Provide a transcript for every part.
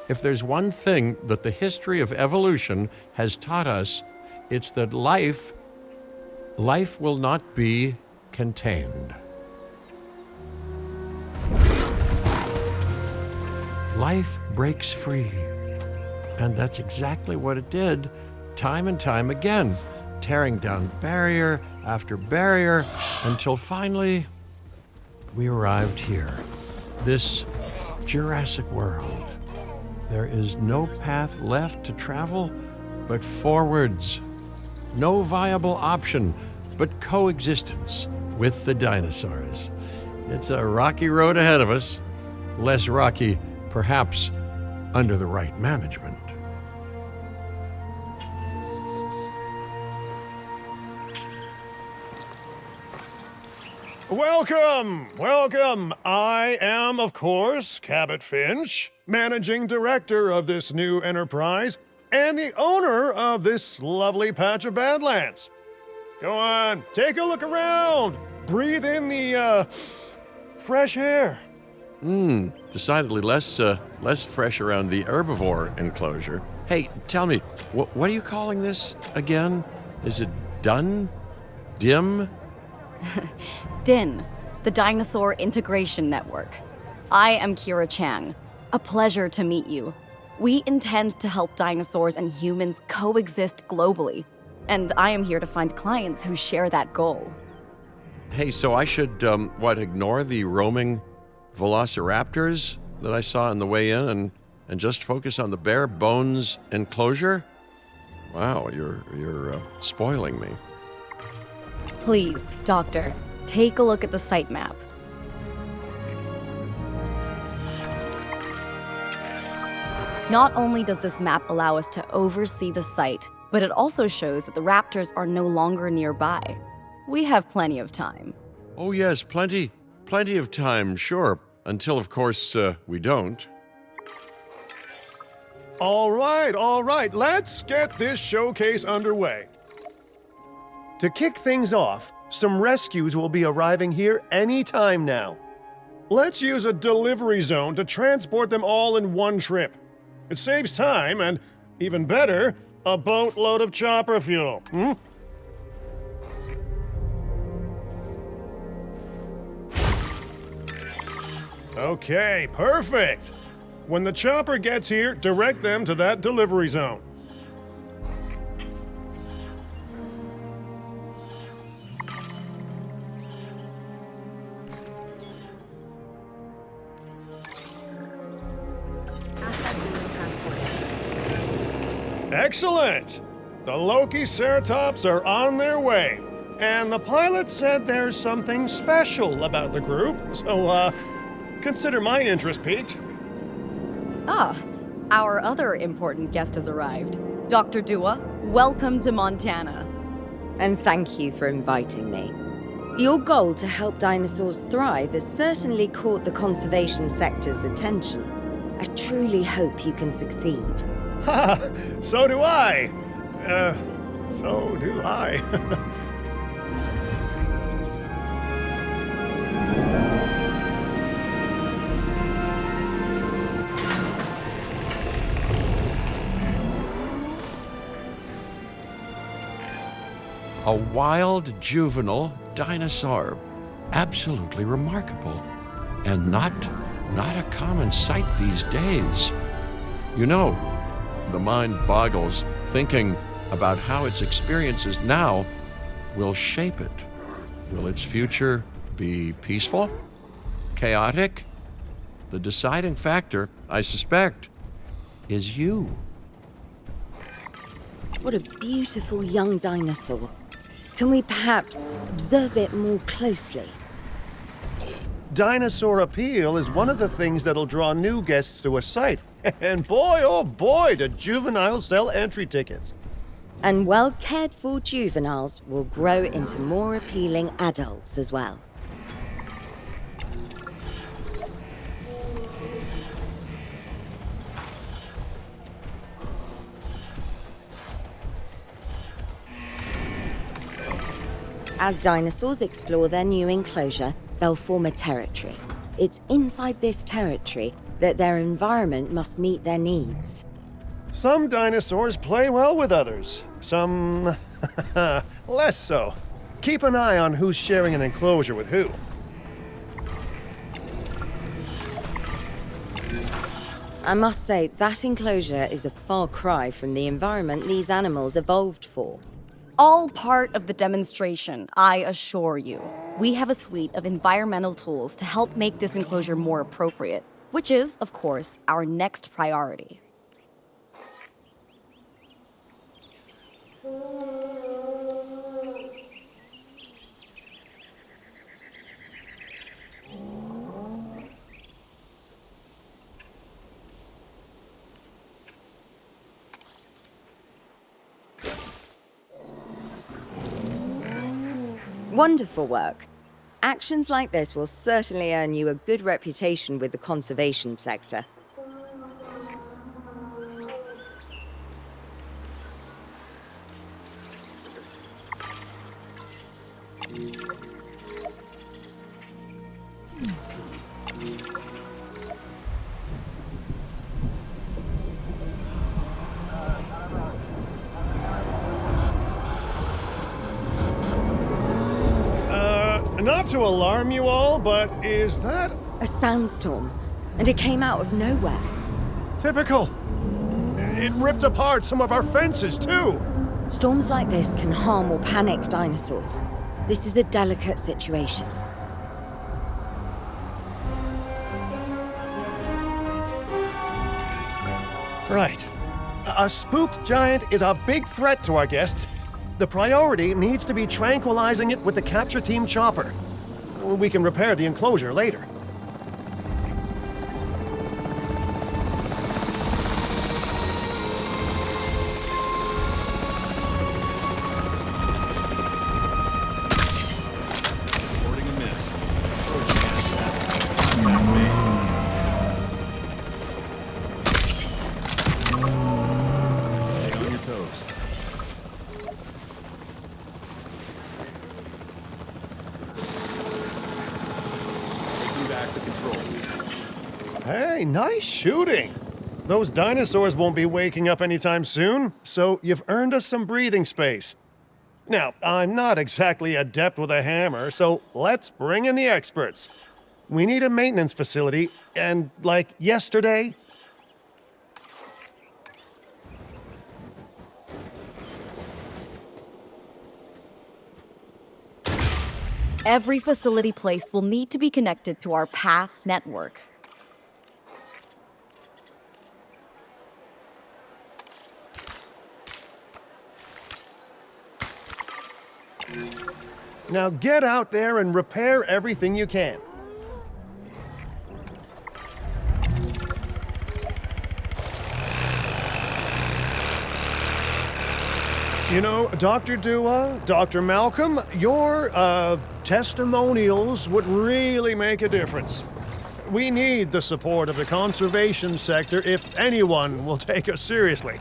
If there's one thing that the history of evolution has taught us, it's that life will not be contained. Life breaks free. And that's exactly what it did, time and time again, tearing down barrier after barrier, until finally we arrived here, this Jurassic World. There is no path left to travel but forwards. No viable option but coexistence with the dinosaurs. It's a rocky road ahead of us, less rocky, perhaps, under the right management. Welcome, welcome. I am, of course, Cabot Finch, managing director of this new enterprise and the owner of this lovely patch of Badlands. Go on, take a look around. Breathe in the, fresh air. Decidedly less fresh around the herbivore enclosure. Hey, tell me, what are you calling this again? Is it done? Dim? DIN, the Dinosaur Integration Network. I am Kira Chang. A pleasure to meet you. We intend to help dinosaurs and humans coexist globally, and I am here to find clients who share that goal. Hey, so I should, ignore the roaming velociraptors that I saw on the way in and just focus on the bare bones enclosure? Wow, you're spoiling me. Please, Doctor, take a look at the site map. Not only does this map allow us to oversee the site, but it also shows that the raptors are no longer nearby. We have plenty of time. Oh yes, plenty of time, sure. Until, of course, we don't. All right, let's get this showcase underway. To kick things off, some rescues will be arriving here any time now. Let's use a delivery zone to transport them all in one trip. It saves time and, even better, a boatload of chopper fuel. Okay, perfect. When the chopper gets here, direct them to that delivery zone. Excellent! The Loki-Ceratops are on their way, and the pilot said there's something special about the group, so, consider my interest piqued. Ah, our other important guest has arrived. Dr. Dua, welcome to Montana. And thank you for inviting me. Your goal to help dinosaurs thrive has certainly caught the conservation sector's attention. I truly hope you can succeed. Ha! So do I! So do I. A wild juvenile dinosaur. Absolutely remarkable. And not a common sight these days. You know, the mind boggles thinking about how its experiences now will shape it. Will its future be peaceful? Chaotic? The deciding factor, I suspect, is you. What a beautiful young dinosaur. Can we perhaps observe it more closely? Dinosaur appeal is one of the things that'll draw new guests to a site. And boy, oh boy, do juveniles sell entry tickets. And well-cared-for juveniles will grow into more appealing adults as well. As dinosaurs explore their new enclosure, they'll form a territory. It's inside this territory that their environment must meet their needs. Some dinosaurs play well with others, some less so. Keep an eye on who's sharing an enclosure with who. I must say, that enclosure is a far cry from the environment these animals evolved for. All part of the demonstration, I assure you. We have a suite of environmental tools to help make this enclosure more appropriate, which is, of course, our next priority. Wonderful work. Actions like this will certainly earn you a good reputation with the conservation sector. Not to alarm you all, but is that A sandstorm, and it came out of nowhere. typical? It ripped apart some of our fences, too. Storms like this can harm or panic dinosaurs. This is a delicate situation. Right. A spooked giant is a big threat to our guests. The priority needs to be tranquilizing it with the capture team chopper. We can repair the enclosure later. Reporting a miss. Not me. Stay on your toes. Taking back the control. Hey, nice shooting. Those dinosaurs won't be waking up anytime soon, so you've earned us some breathing space. Now, I'm not exactly adept with a hammer, so let's bring in the experts. We need a maintenance facility, and like yesterday, Every facility placed will need to be connected to our path network. now get out there and repair everything you can. You know, Dr. Dua, Dr. Malcolm, your, testimonials would really make a difference. We need the support of the conservation sector if anyone will take us seriously.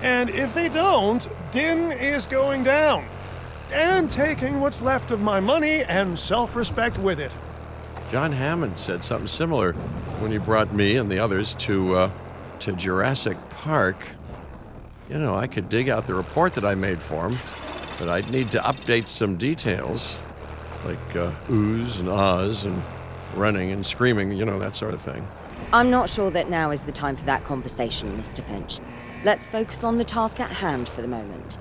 And if they don't, Din is going down. And taking what's left of my money and self-respect with it. John Hammond said something similar when he brought me and the others to Jurassic Park. You know, I could dig out the report that I made for him, but I'd need to update some details, like oohs and ahs and running and screaming, you know, that sort of thing. I'm not sure that now is the time for that conversation, Mr. Finch. Let's focus on the task at hand for the moment.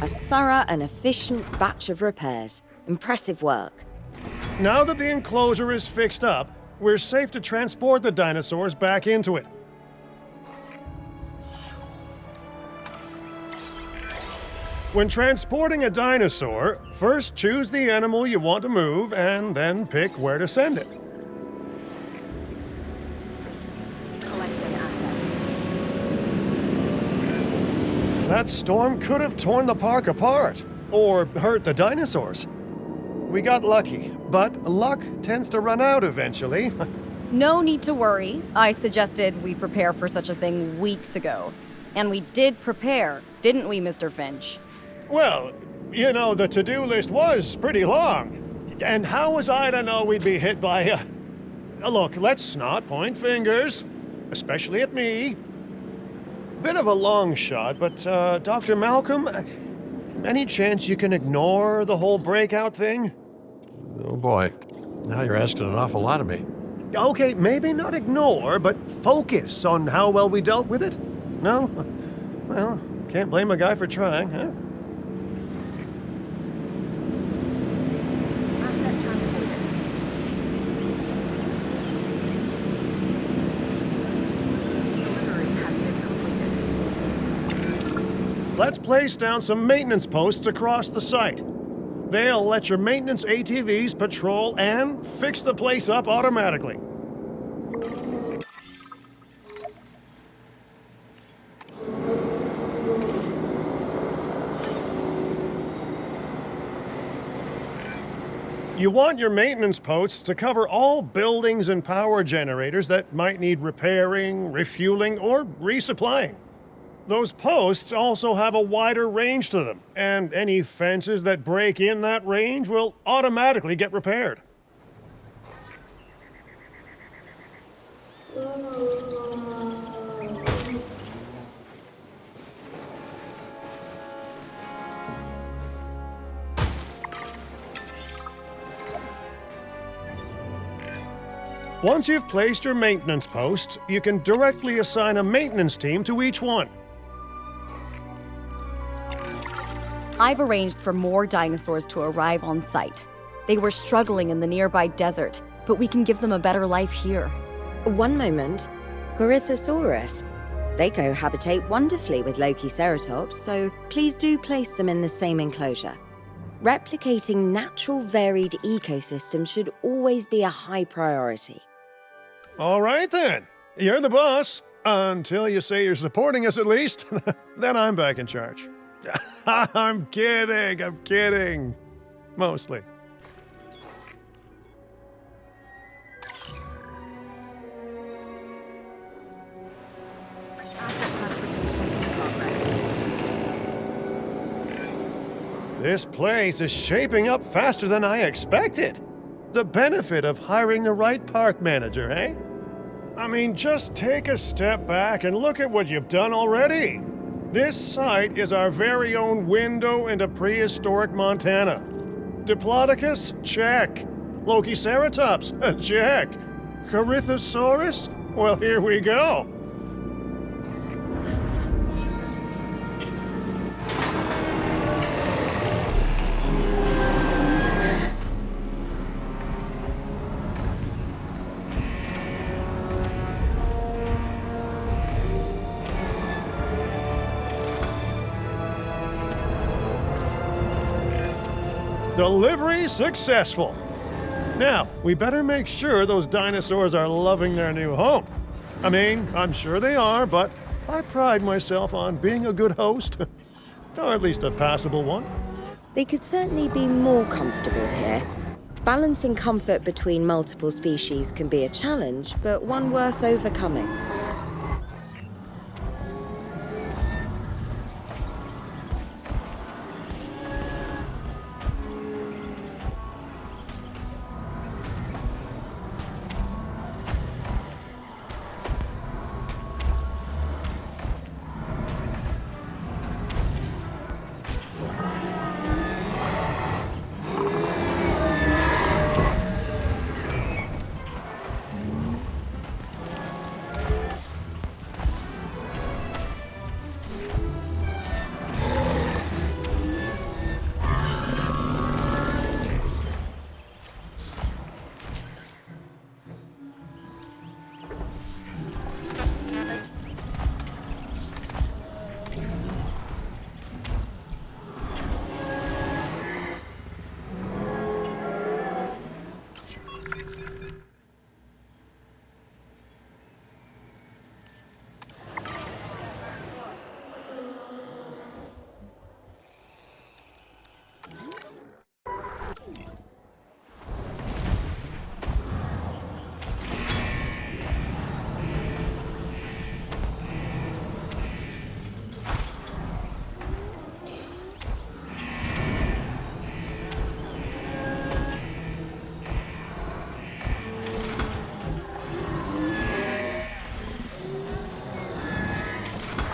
A thorough and efficient batch of repairs. Impressive work. Now that the enclosure is fixed up, we're safe to transport the dinosaurs back into it. When transporting a dinosaur, first choose the animal you want to move and then pick where to send it. That storm could have torn the park apart, or hurt the dinosaurs. We got lucky, but luck tends to run out eventually. No need to worry. I suggested we prepare for such a thing weeks ago. And we did prepare, didn't we, Mr. Finch? Well, you know, the to-do list was pretty long. And how was I to know we'd be hit by a... Look, let's not point fingers, especially at me. Bit of a long shot, but, Dr. Malcolm, any chance you can ignore the whole breakout thing? Oh boy, now you're asking an awful lot of me. Okay, maybe not ignore, but focus on how well we dealt with it? No? Well, can't blame a guy for trying, huh? Asset transported. Delivery has been completed. Let's place down some maintenance posts across the site. They'll let your maintenance ATVs patrol and fix the place up automatically. You want your maintenance posts to cover all buildings and power generators that might need repairing, refueling, or resupplying. Those posts also have a wider range to them, and any fences that break in that range will automatically get repaired. Once you've placed your maintenance posts, you can directly assign a maintenance team to each one. I've arranged for more dinosaurs to arrive on site. They were struggling in the nearby desert, but we can give them a better life here. One moment. Corythosaurus. They cohabitate wonderfully with Lokiceratops, so please do place them in the same enclosure. Replicating natural varied ecosystems should always be a high priority. All right then. You're the boss. Until you say you're supporting us at least. Then I'm back in charge. I'm kidding. Mostly. Asset transportation in progress. This place is shaping up faster than I expected. The benefit of hiring the right park manager, eh? I mean, just take a step back and look at what you've done already. This site is our very own window into prehistoric Montana. Diplodocus? Check. Lokiceratops? Check. Corythosaurus? Well, here we go. Delivery successful. Now, we better make sure those dinosaurs are loving their new home. I mean, I'm sure they are, but I pride myself on being a good host. Or at least a passable one. They could certainly be more comfortable here. Balancing comfort between multiple species can be a challenge, but one worth overcoming.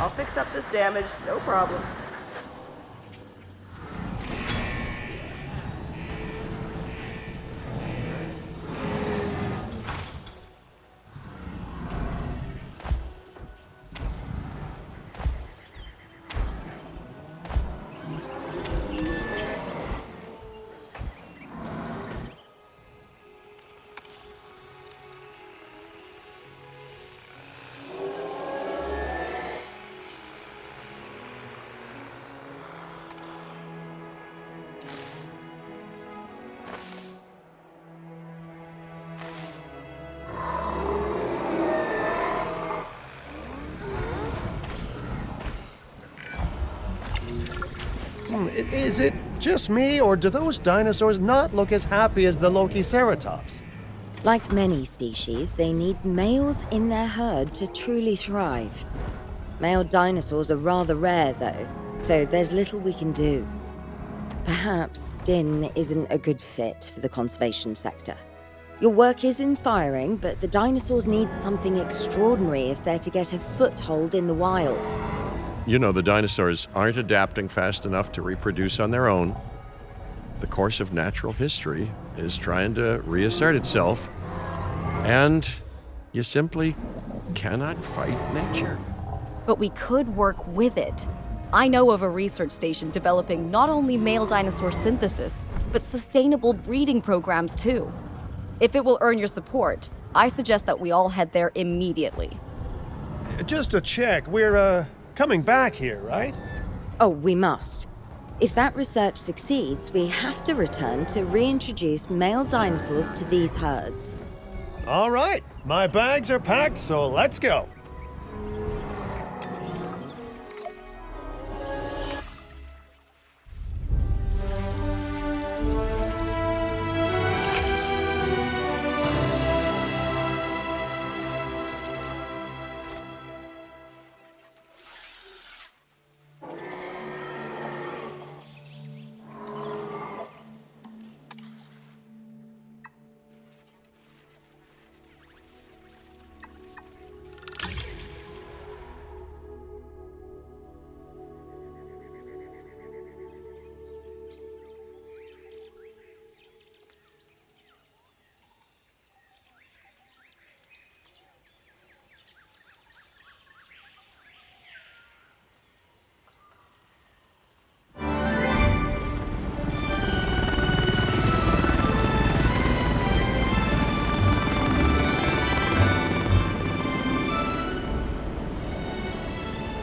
I'll fix up this damage, no problem. Is it just me, or do those dinosaurs not look as happy as the Lokiceratops? Like many species, they need males in their herd to truly thrive. Male dinosaurs are rather rare, though, so there's little we can do. Perhaps Din isn't a good fit for the conservation sector. Your work is inspiring, but the dinosaurs need something extraordinary if they're to get a foothold in the wild. You know, the dinosaurs aren't adapting fast enough to reproduce on their own. The course of natural history is trying to reassert itself, and you simply cannot fight nature. But we could work with it. I know of a research station developing not only male dinosaur synthesis, but sustainable breeding programs too. If it will earn your support, I suggest that we all head there immediately. Just to check, we're, coming back here, right? Oh, we must. If that research succeeds, we have to return to reintroduce male dinosaurs to these herds. All right, my bags are packed, so let's go.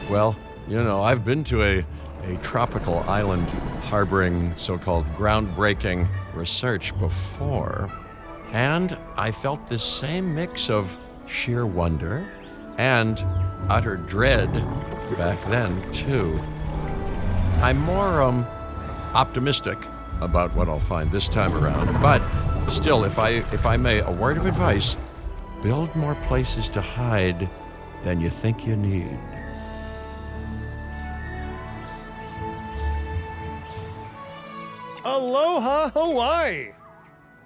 Well, you know, I've been to a tropical island harboring so-called groundbreaking research before, and I felt this same mix of sheer wonder and utter dread back then, too. I'm more optimistic about what I'll find this time around, but still, if I may, a word of advice: build more places to hide than you think you need. Aloha, Hawaii!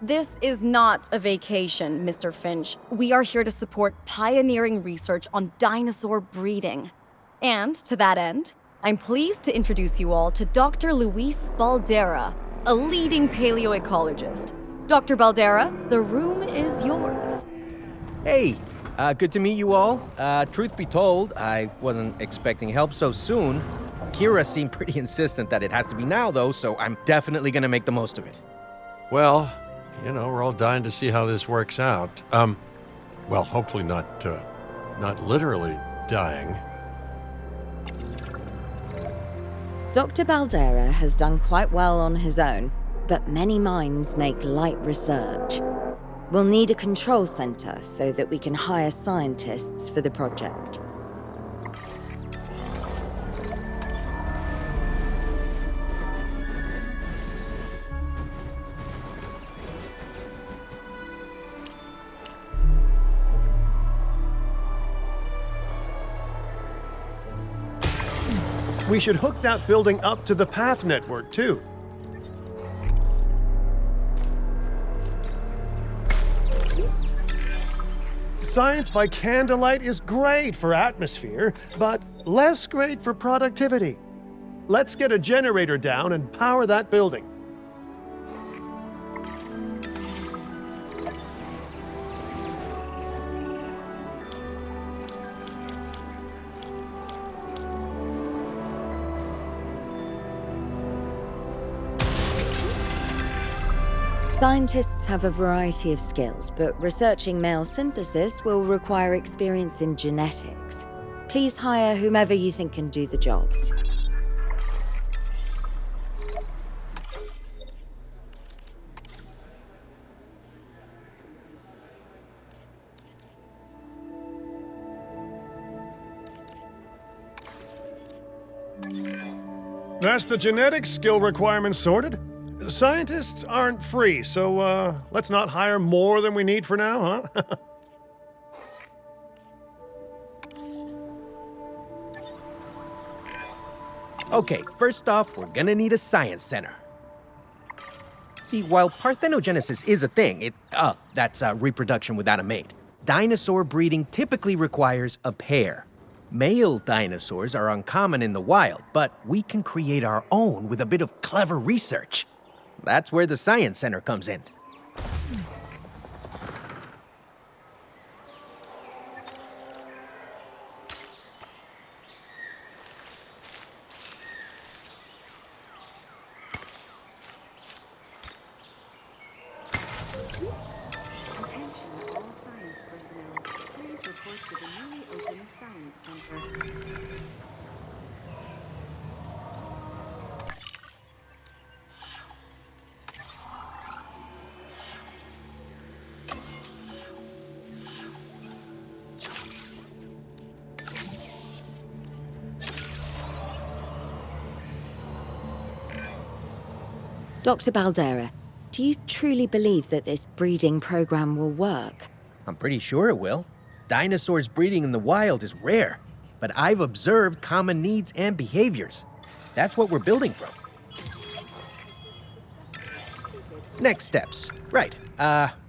This is not a vacation, Mr. Finch. We are here to support pioneering research on dinosaur breeding. And to that end, I'm pleased to introduce you all to Dr. Luis Baldera, a leading paleoecologist. Dr. Baldera, the room is yours. Hey, good to meet you all. Truth be told, I wasn't expecting help so soon. Kira seemed pretty insistent that it has to be now, though, so I'm definitely gonna make the most of it. Well, you know, we're all dying to see how this works out. Well, hopefully not literally dying. Dr. Baldera has done quite well on his own, but many minds make light research. We'll need a control center so that we can hire scientists for the project. We should hook that building up to the path network, too. Science by candlelight is great for atmosphere, but less great for productivity. Let's get a generator down and power that building. Scientists have a variety of skills, but researching male synthesis will require experience in genetics. Please hire whomever you think can do the job. That's the genetic skill requirements sorted. Scientists aren't free, so let's not hire more than we need for now, huh? Okay, first off, we're gonna need a science center. See, while parthenogenesis is a thing, that's reproduction without a mate. Dinosaur breeding typically requires a pair. Male dinosaurs are uncommon in the wild, but we can create our own with a bit of clever research. That's where the Science Center comes in. Attention all science personnel. Please report to the newly opened Science Center. Dr. Baldera, do you truly believe that this breeding program will work? I'm pretty sure it will. Dinosaurs breeding in the wild is rare, but I've observed common needs and behaviors. That's what we're building from. Next steps. Right.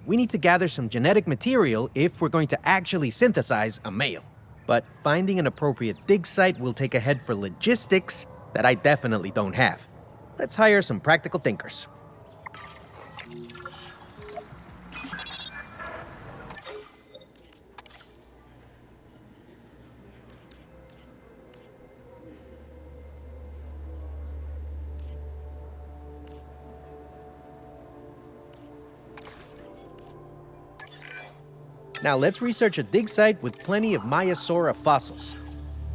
We need to gather some genetic material if we're going to actually synthesize a male. But finding an appropriate dig site will take a head for logistics that I definitely don't have. Let's hire some practical thinkers. Now let's research a dig site with plenty of Maiasaura fossils.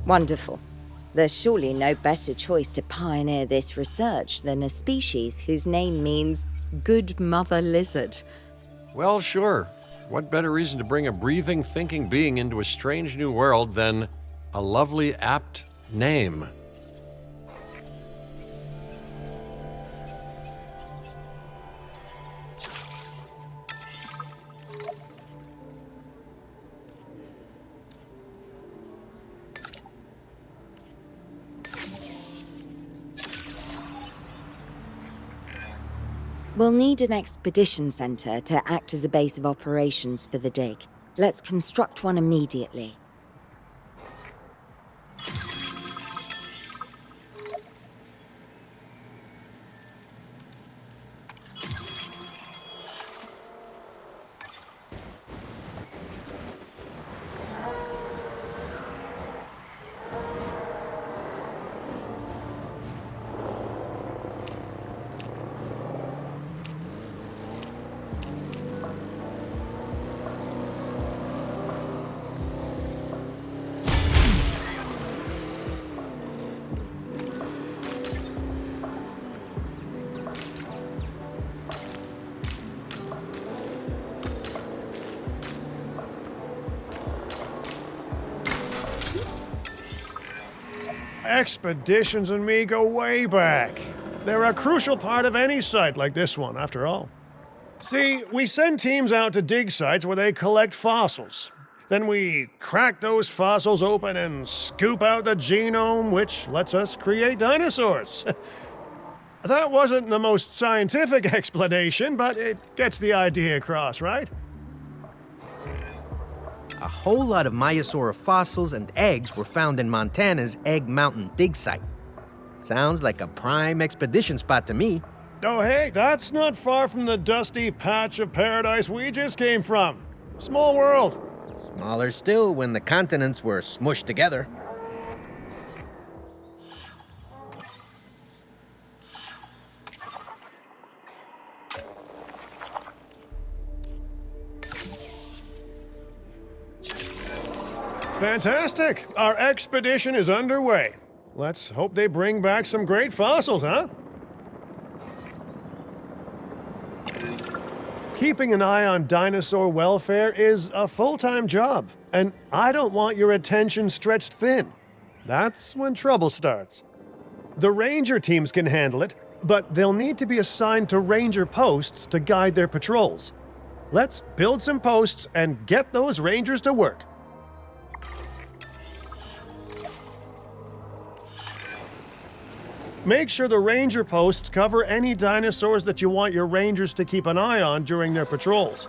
Wonderful. There's surely no better choice to pioneer this research than a species whose name means good mother lizard. Well, sure. What better reason to bring a breathing, thinking being into a strange new world than a lovely, apt name? We'll need an expedition center to act as a base of operations for the dig. Let's construct one immediately. Expeditions and me go way back. They're a crucial part of any site like this one, after all. See, we send teams out to dig sites where they collect fossils. Then we crack those fossils open and scoop out the genome, which lets us create dinosaurs. That wasn't the most scientific explanation, but it gets the idea across, right? A whole lot of Maiasaura fossils and eggs were found in Montana's Egg Mountain dig site. Sounds like a prime expedition spot to me. Oh, hey, that's not far from the dusty patch of paradise we just came from. Small world. Smaller still when the continents were smushed together. Fantastic! Our expedition is underway. Let's hope they bring back some great fossils, huh? Keeping an eye on dinosaur welfare is a full-time job, and I don't want your attention stretched thin. That's when trouble starts. The ranger teams can handle it, but they'll need to be assigned to ranger posts to guide their patrols. Let's build some posts and get those rangers to work. Make sure the ranger posts cover any dinosaurs that you want your rangers to keep an eye on during their patrols.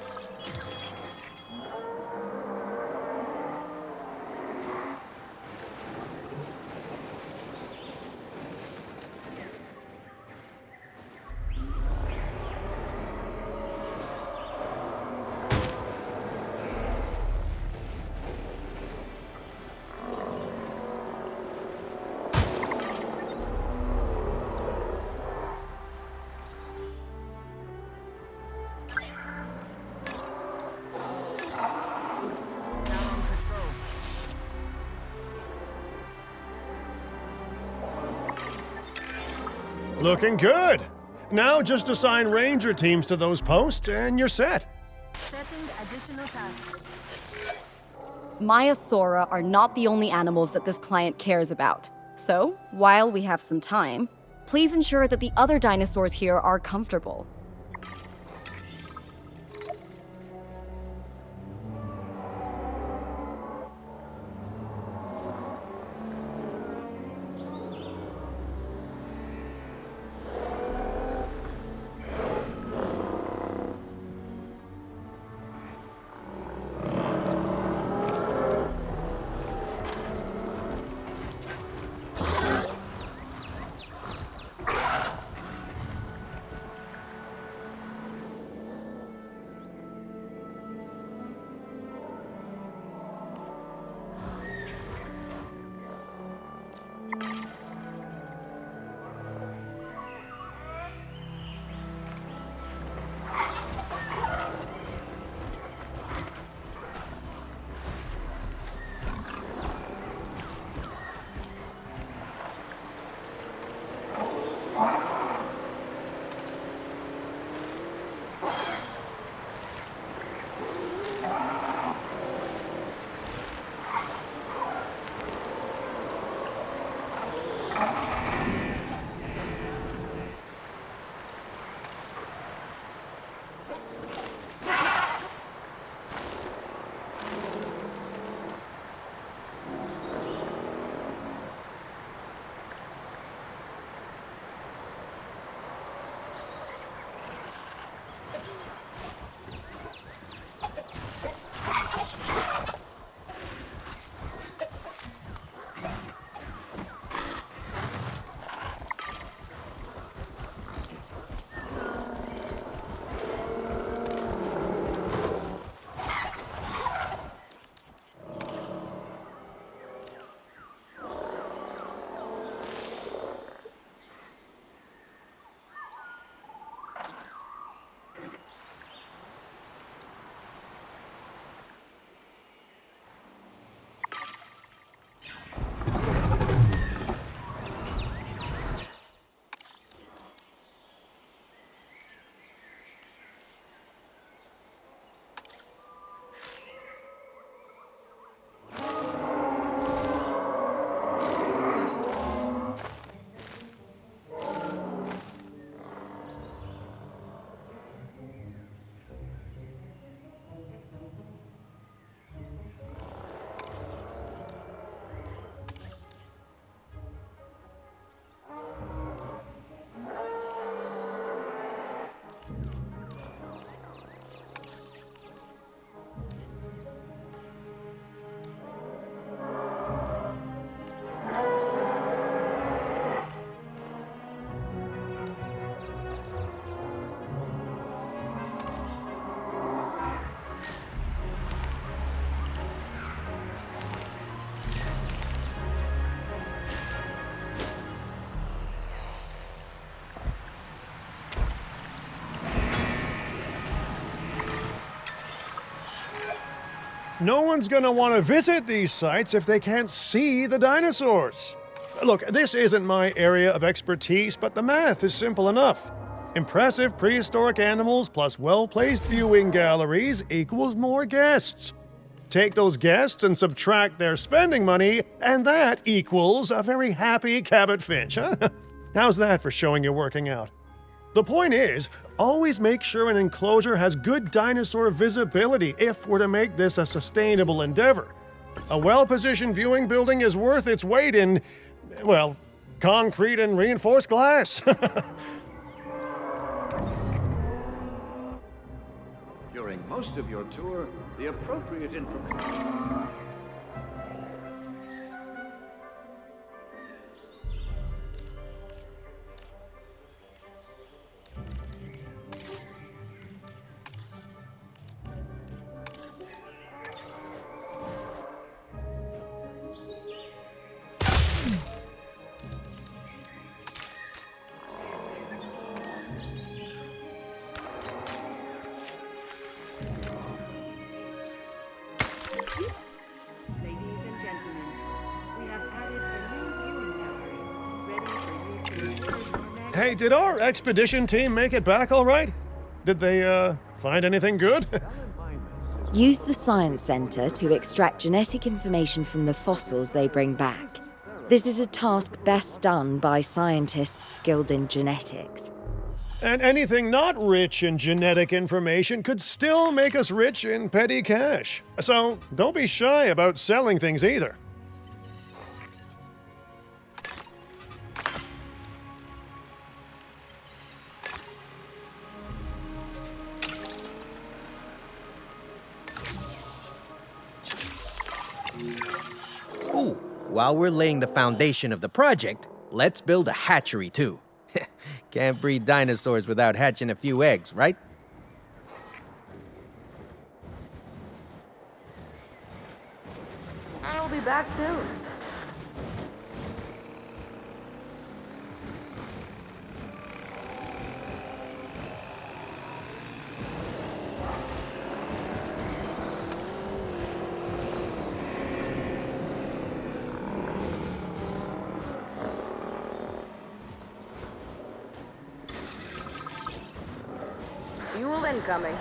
Looking good. Now just assign ranger teams to those posts and you're set. Setting additional tasks. Maiasaura are not the only animals that this client cares about. So, while we have some time, please ensure that the other dinosaurs here are comfortable. No one's gonna want to visit these sites if they can't see the dinosaurs. Look, this isn't my area of expertise, but the math is simple enough. Impressive prehistoric animals plus well-placed viewing galleries equals more guests. Take those guests and subtract their spending money, and that equals a very happy Cabot Finch, huh? How's that for showing you're working out? The point is, always make sure an enclosure has good dinosaur visibility if we're to make this a sustainable endeavor. A well-positioned viewing building is worth its weight in, well, concrete and reinforced glass. During most of your tour, the appropriate information. Ladies and gentlemen, we have added a new viewing gallery, ready for you to enjoy your next. Hey, did our expedition team make it back all right? Did they, find anything good? Use the Science Center to extract genetic information from the fossils they bring back. This is a task best done by scientists skilled in genetics. And anything not rich in genetic information could still make us rich in petty cash. So don't be shy about selling things either. Ooh, while we're laying the foundation of the project, let's build a hatchery too. Can't breed dinosaurs without hatching a few eggs, right? I'll be back soon. Fuel incoming.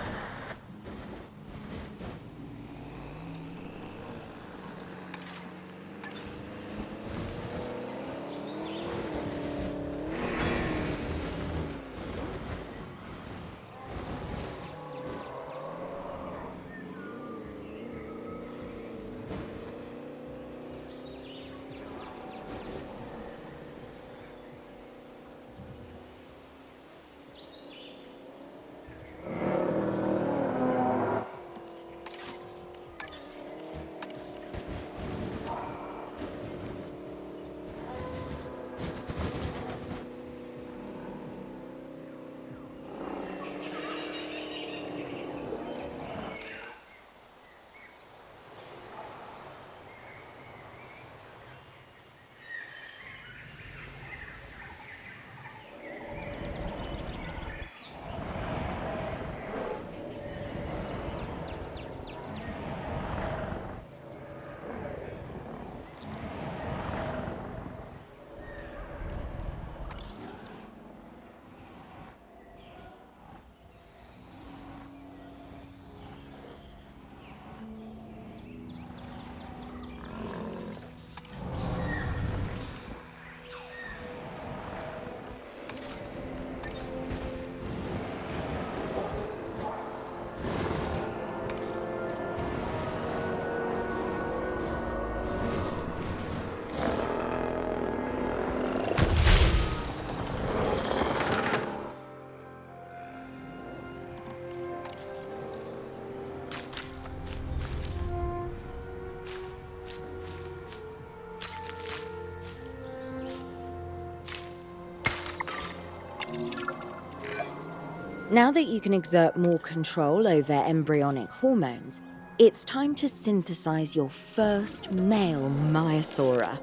Now that you can exert more control over embryonic hormones, it's time to synthesize your first male Maiasaura.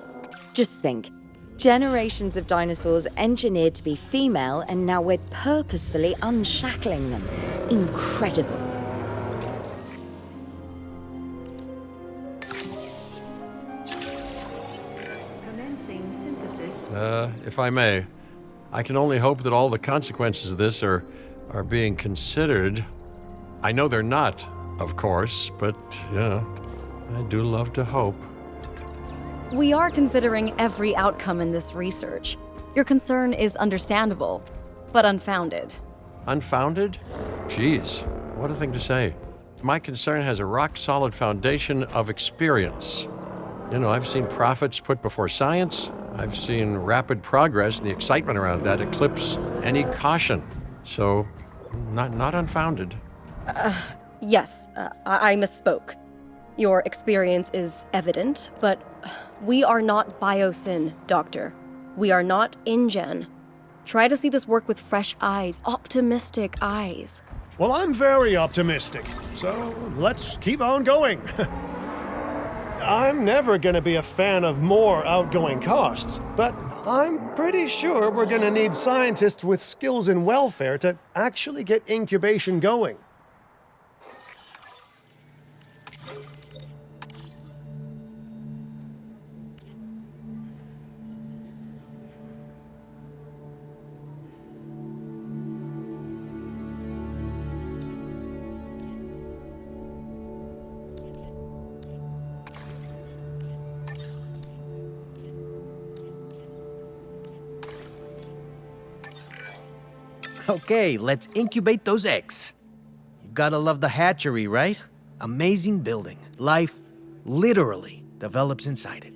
Just think, generations of dinosaurs engineered to be female, and now we're purposefully unshackling them. Incredible. if I may, I can only hope that all the consequences of this are being considered. I know they're not, of course, but, I do love to hope. We are considering every outcome in this research. Your concern is understandable, but unfounded. Unfounded? Geez, what a thing to say. My concern has a rock-solid foundation of experience. I've seen profits put before science. I've seen rapid progress, and the excitement around that eclipse any caution. So, not unfounded. Yes, I misspoke. Your experience is evident, but we are not Biosyn, Doctor. We are not InGen. Try to see this work with fresh eyes, optimistic eyes. Well, I'm very optimistic, so let's keep on going. I'm never gonna be a fan of more outgoing costs, but I'm pretty sure we're gonna need scientists with skills in welfare to actually get incubation going. Okay, let's incubate those eggs. You've gotta love the hatchery, right? Amazing building. Life literally develops inside it.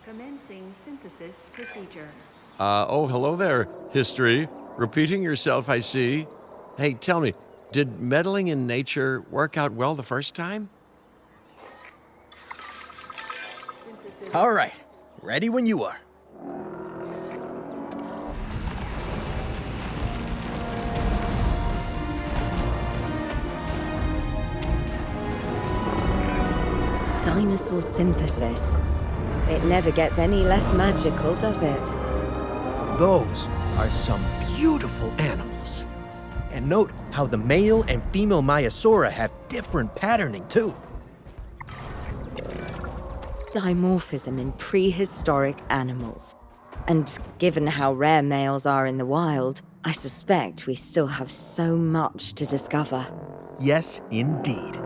Commencing synthesis procedure. Hello there, history. Repeating yourself, I see. Hey, tell me, did meddling in nature work out well the first time? All right, ready when you are. Dinosaur synthesis. It never gets any less magical, does it? Those are some beautiful animals. And note how the male and female Maiasaura have different patterning too. Dimorphism in prehistoric animals. And given how rare males are in the wild, I suspect we still have so much to discover. Yes, indeed.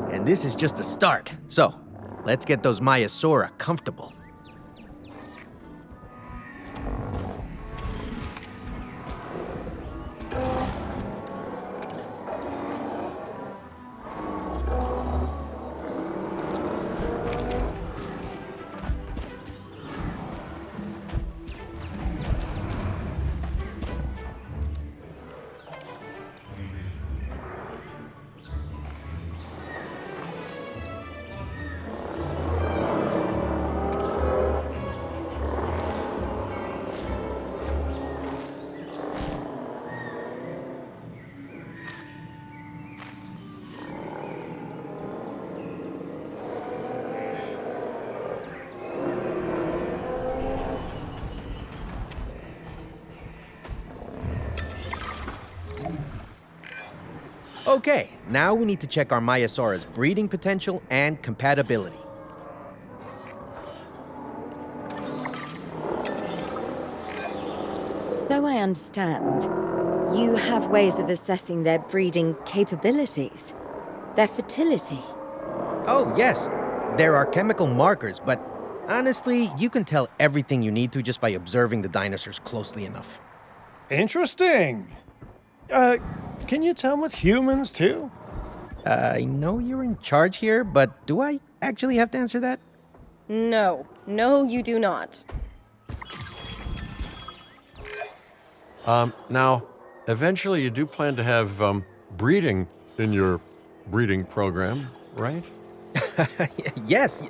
And this is just the start. So, let's get those Maiasaura comfortable. Okay, now we need to check our Maiasaura's breeding potential and compatibility. So I understand, you have ways of assessing their breeding capabilities, their fertility. Oh, yes. There are chemical markers, but honestly, you can tell everything you need to just by observing the dinosaurs closely enough. Interesting. Can you tell with humans too? I know you're in charge here, but do I actually have to answer that? No. No, you do not. Now, eventually you do plan to have breeding in your breeding program, right? Yes,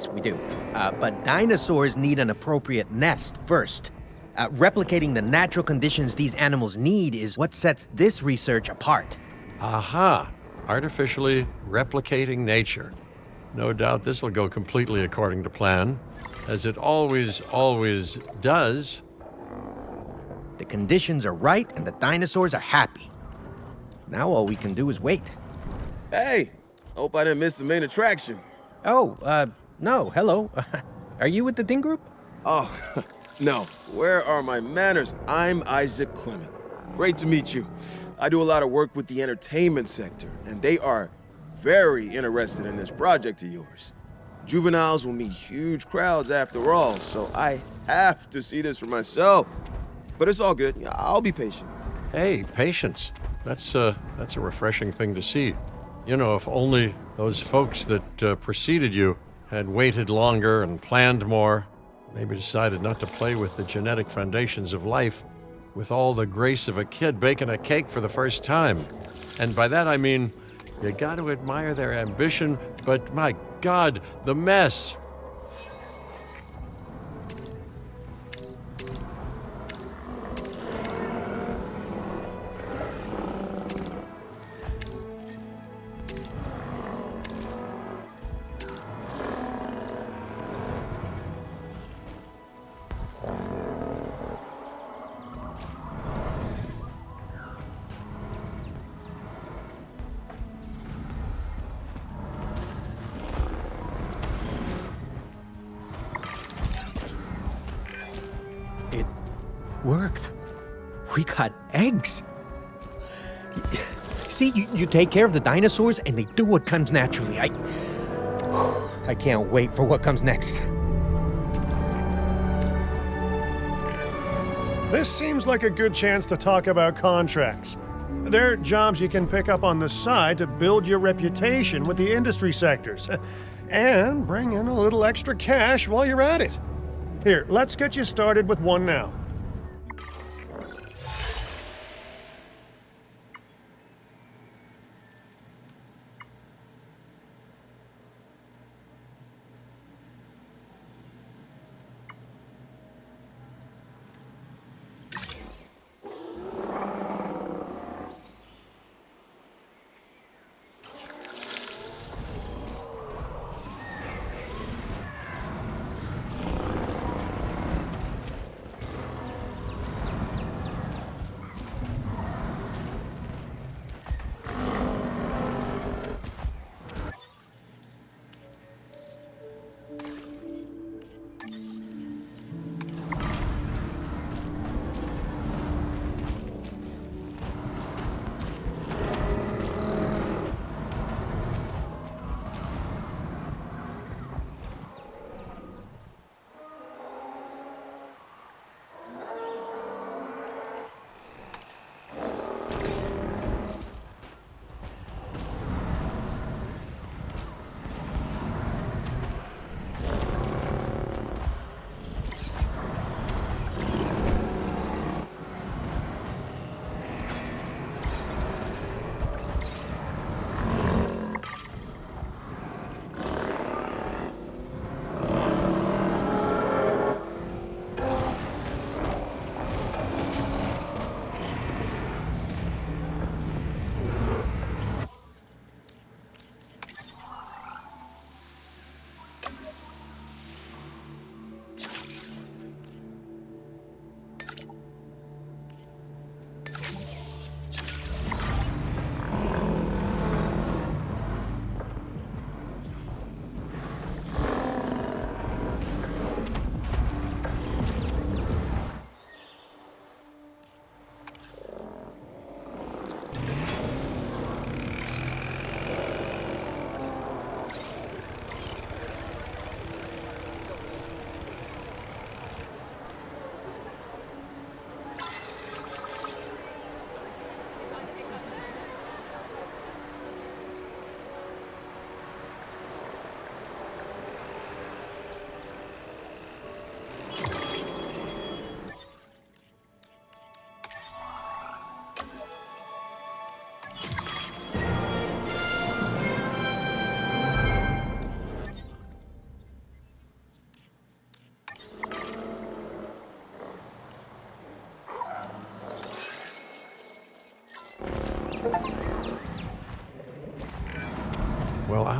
we do. But dinosaurs need an appropriate nest first. Replicating the natural conditions these animals need is what sets this research apart. Aha! Artificially replicating nature. No doubt this will go completely according to plan, as it always does. The conditions are right and the dinosaurs are happy. Now all we can do is wait. Hey, hope I didn't miss the main attraction. Oh, no, hello. Are you with the Ding Group? Oh, no. Where are my manners? I'm Isaac Clement. Great to meet you. I do a lot of work with the entertainment sector, and they are very interested in this project of yours. Juveniles will meet huge crowds after all, so I have to see this for myself. But it's all good. I'll be patient. Hey, patience. That's a refreshing thing to see. You know, if only those folks that preceded you had waited longer and planned more, maybe decided not to play with the genetic foundations of life, with all the grace of a kid baking a cake for the first time. And by that I mean, you got to admire their ambition, but my God, the mess. It worked. We got eggs. See, you take care of the dinosaurs and they do what comes naturally. I can't wait for what comes next. This seems like a good chance to talk about contracts. They're jobs you can pick up on the side to build your reputation with the industry sectors. And bring in a little extra cash while you're at it. Here, let's get you started with one now.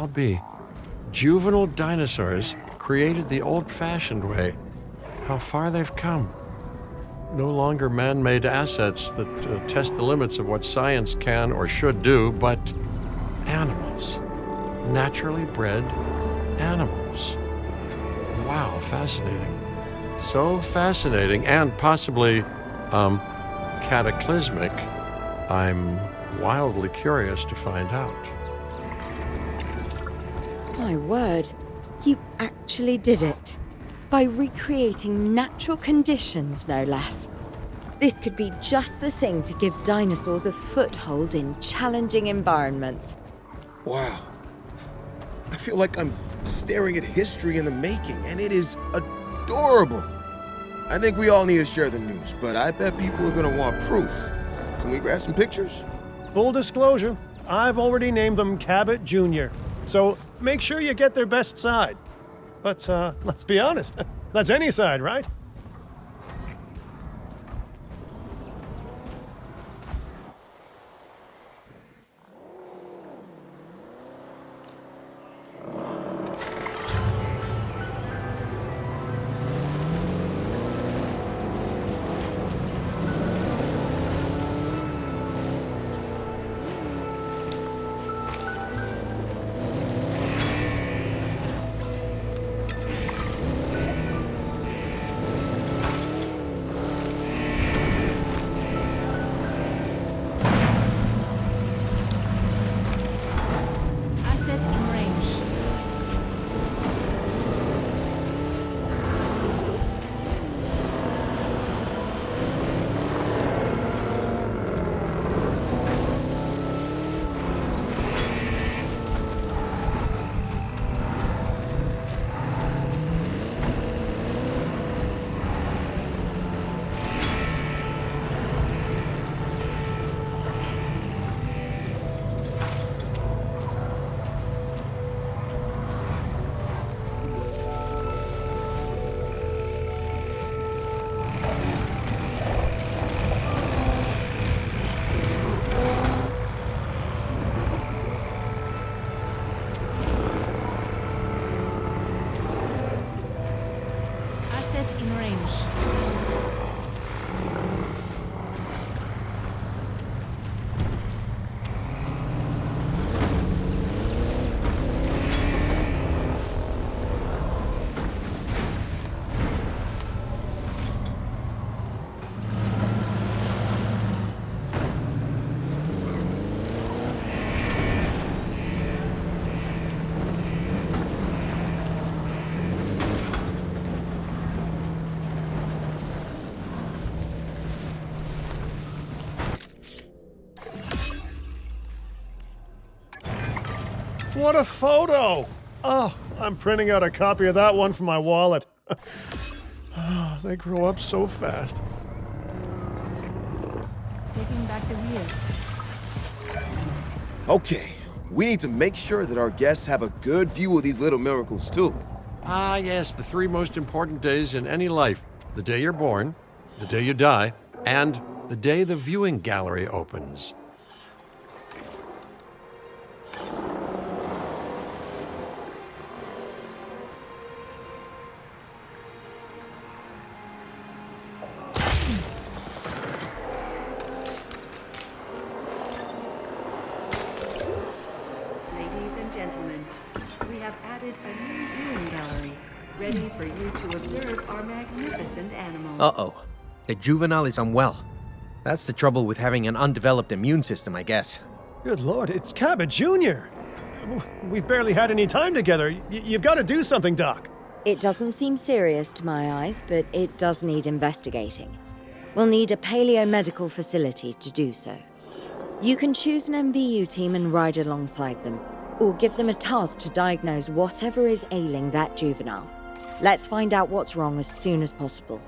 all be? Juvenile dinosaurs created the old-fashioned way. How far they've come. No longer man-made assets that test the limits of what science can or should do, but animals. Naturally bred animals. Wow, fascinating. So fascinating and possibly cataclysmic. I'm wildly curious to find out. My word, you actually did it. By recreating natural conditions, no less. This could be just the thing to give dinosaurs a foothold in challenging environments. Wow. I feel like I'm staring at history in the making, and it is adorable. I think we all need to share the news, but I bet people are gonna want proof. Can we grab some pictures? Full disclosure, I've already named them Cabot Jr., so make sure you get their best side. But let's be honest, that's any side, right? Asset in range. Asset in range. What a photo! Oh, I'm printing out a copy of that one for my wallet. Oh, they grow up so fast. Taking back the wheel. Okay, we need to make sure that our guests have a good view of these little miracles, too. Ah, yes, the three most important days in any life. The day you're born, the day you die, and the day the viewing gallery opens. Ladies and gentlemen, we have added a new viewing gallery, ready for you to observe our magnificent animals. Uh-oh. The juvenile is unwell. That's the trouble with having an undeveloped immune system, I guess. Good lord, it's Cabot Jr. We've barely had any time together. You've got to do something, Doc. It doesn't seem serious to my eyes, but it does need investigating. We'll need a paleomedical facility to do so. You can choose an MVU team and ride alongside them, or give them a task to diagnose whatever is ailing that juvenile. Let's find out what's wrong as soon as possible.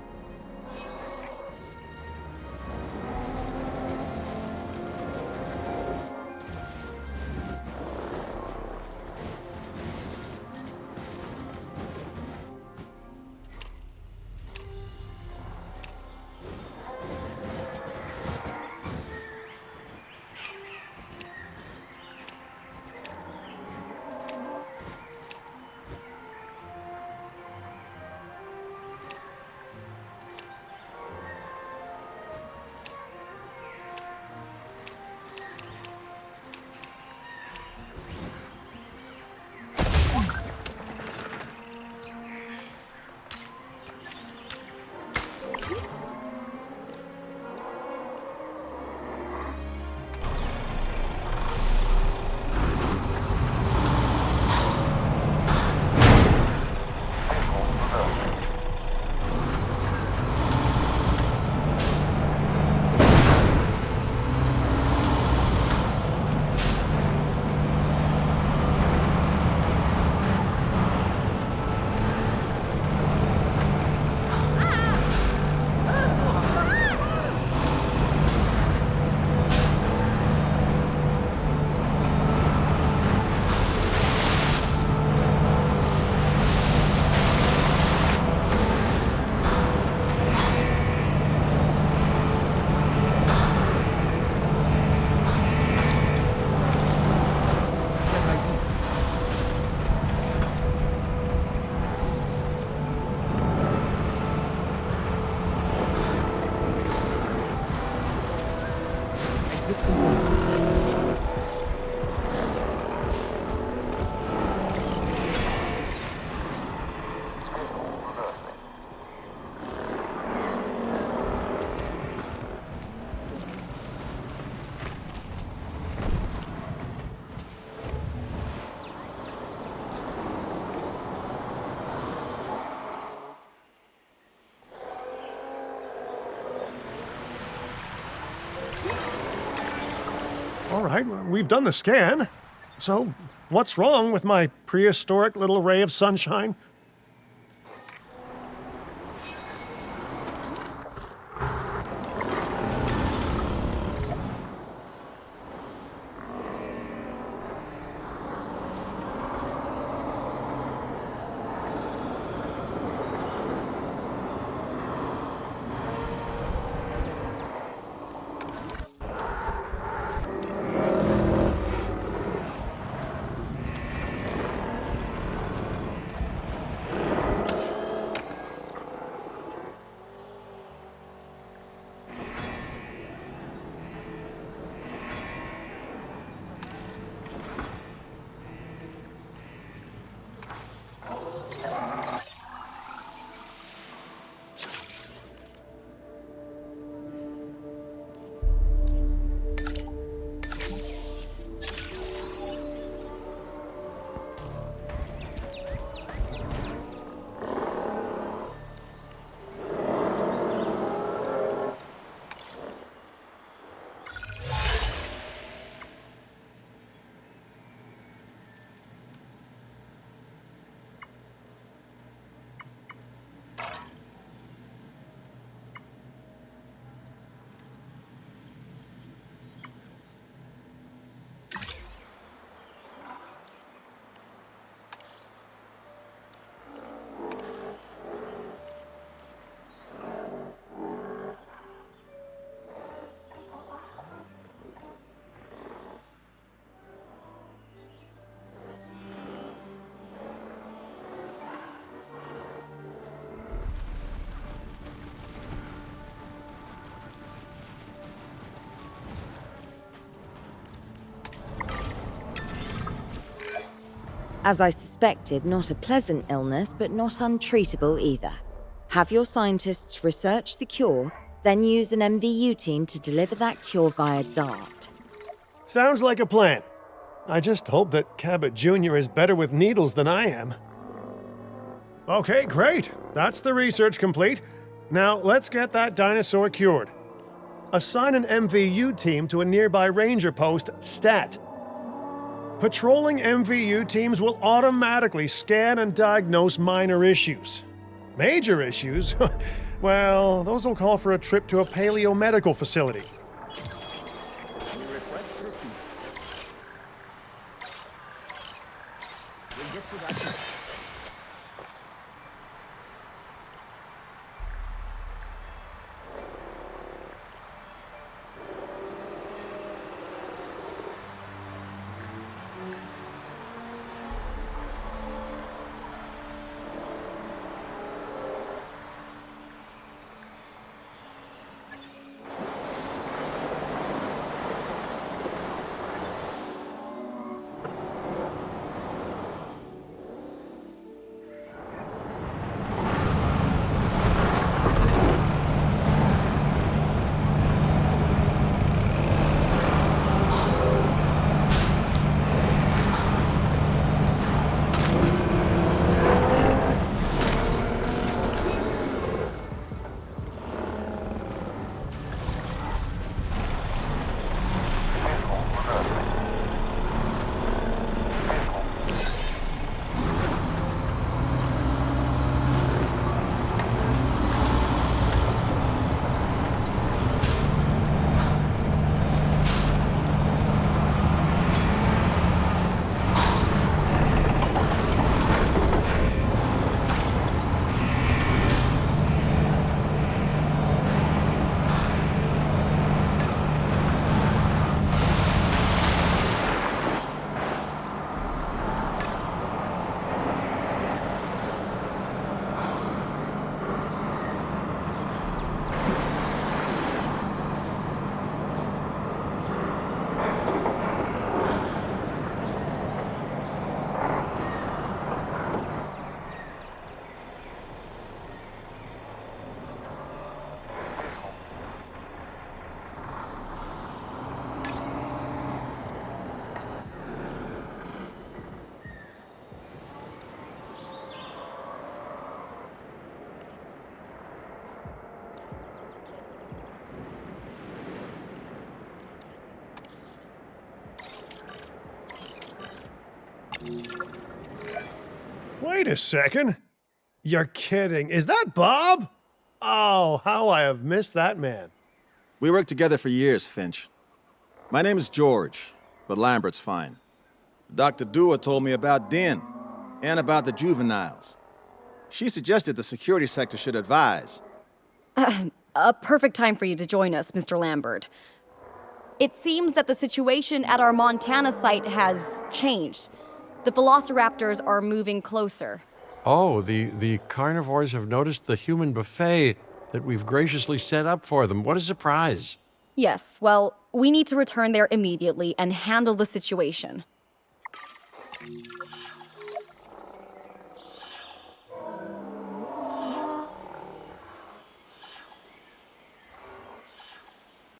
Visit complete. All right, well, we've done the scan. So, what's wrong with my prehistoric little ray of sunshine? As I suspected, not a pleasant illness, but not untreatable either. Have your scientists research the cure, then use an MVU team to deliver that cure via DART. Sounds like a plan. I just hope that Cabot Jr. is better with needles than I am. Okay, great. That's the research complete. Now, let's get that dinosaur cured. Assign an MVU team to a nearby ranger post, STAT. Patrolling MVU teams will automatically scan and diagnose minor issues. Major issues? Well, those will call for a trip to a paleomedical facility. Request received. We'll get to that next. Wait a second. You're kidding. Is that Bob? Oh, how I have missed that man. We worked together for years, Finch. My name is George, but Lambert's fine. Dr. Dua told me about Din and about the juveniles. She suggested the security sector should advise. A perfect time for you to join us, Mr. Lambert. It seems that the situation at our Montana site has changed. The velociraptors are moving closer. Oh, the carnivores have noticed the human buffet that we've graciously set up for them. What a surprise. Yes, well, we need to return there immediately and handle the situation.